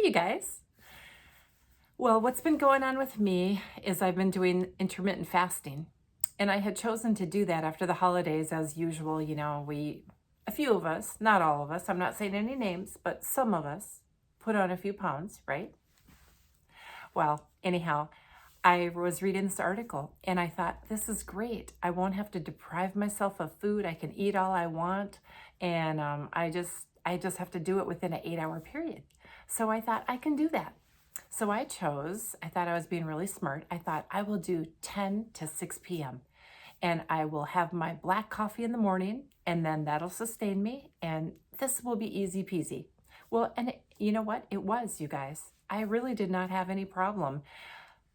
you guys. Well, what's been going on with me is I've been doing intermittent fasting. And I had chosen to do that after the holidays as usual. A few of us, not all of us, I'm not saying any names, but some of us put on a few pounds, right? Well, anyhow, I was reading this article and I thought, this is great. I won't have to deprive myself of food. I can eat all I want. And I just have to do it within an 8-hour period. So I thought I can do that. So I thought I was being really smart. I thought I will do 10 to 6 p.m. and I will have my black coffee in the morning and then that'll sustain me and this will be easy peasy. Well, and you know what? It was, you guys. I really did not have any problem.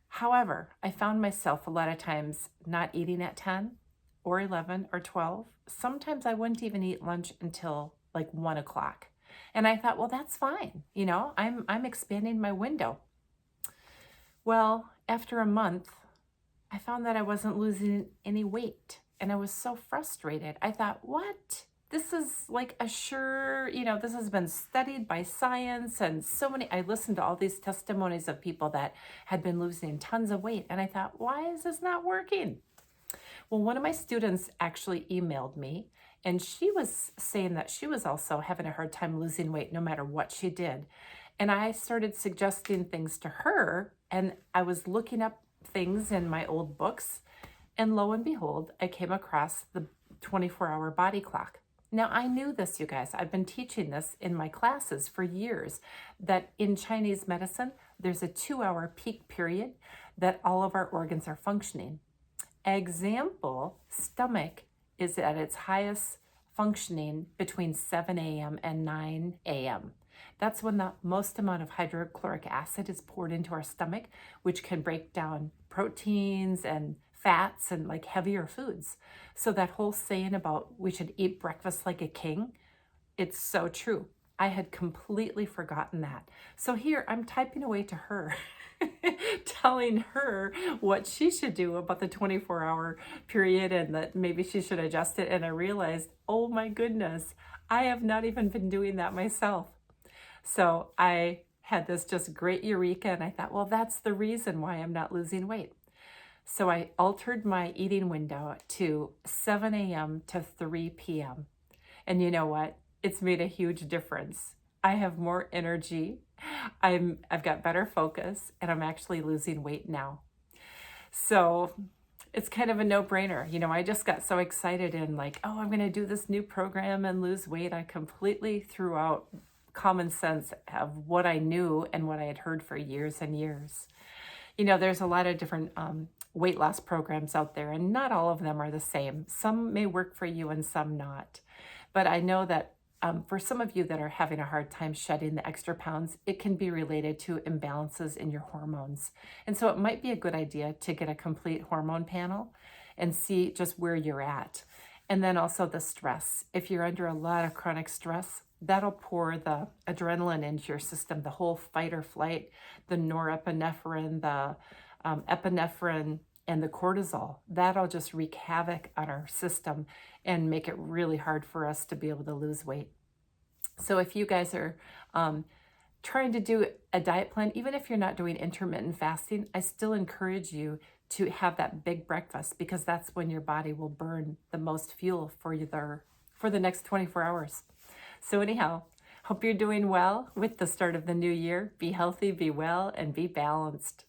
However, I found myself a lot of times not eating at 10 or 11 or 12. Sometimes I wouldn't even eat lunch until like 1 o'clock. And I thought, well, that's fine. I'm expanding my window. Well, after a month, I found that I wasn't losing any weight and I was so frustrated. I thought, what? This is like a sure, this has been studied by science and I listened to all these testimonies of people that had been losing tons of weight. And I thought, why is this not working? Well, one of my students actually emailed me and she was saying that she was also having a hard time losing weight no matter what she did. And I started suggesting things to her and I was looking up things in my old books and lo and behold, I came across the 24-hour body clock. Now, I knew this, you guys. I've been teaching this in my classes for years, that in Chinese medicine, there's a 2-hour peak period that all of our organs are functioning. Example, stomach is at its highest functioning between 7 a.m. and 9 a.m. That's when the most amount of hydrochloric acid is poured into our stomach, which can break down proteins and fats and like heavier foods. So that whole saying about we should eat breakfast like a king, it's so true. I had completely forgotten that. So here I'm typing away to her, telling her what she should do about the 24-hour period and that maybe she should adjust it. And I realized, oh my goodness, I have not even been doing that myself. So I had this just great eureka and I thought, well, that's the reason why I'm not losing weight. So I altered my eating window to 7 a.m. to 3 p.m. And you know what? It's made a huge difference. I have more energy. I've got better focus and I'm actually losing weight now. So it's kind of a no-brainer. I just got so excited and like, oh, I'm going to do this new program and lose weight. I completely threw out common sense of what I knew and what I had heard for years and years. There's a lot of different weight loss programs out there and not all of them are the same. Some may work for you and some not. But I know that for some of you that are having a hard time shedding the extra pounds, it can be related to imbalances in your hormones. And so it might be a good idea to get a complete hormone panel and see just where you're at. And then also the stress. If you're under a lot of chronic stress, that'll pour the adrenaline into your system, the whole fight or flight, the norepinephrine, the epinephrine, and the cortisol. That'll just wreak havoc on our system and make it really hard for us to be able to lose weight. So if you guys are trying to do a diet plan, even if you're not doing intermittent fasting, I still encourage you to have that big breakfast because that's when your body will burn the most fuel for the next 24 hours. So anyhow, hope you're doing well with the start of the new year. Be healthy, be well, and be balanced.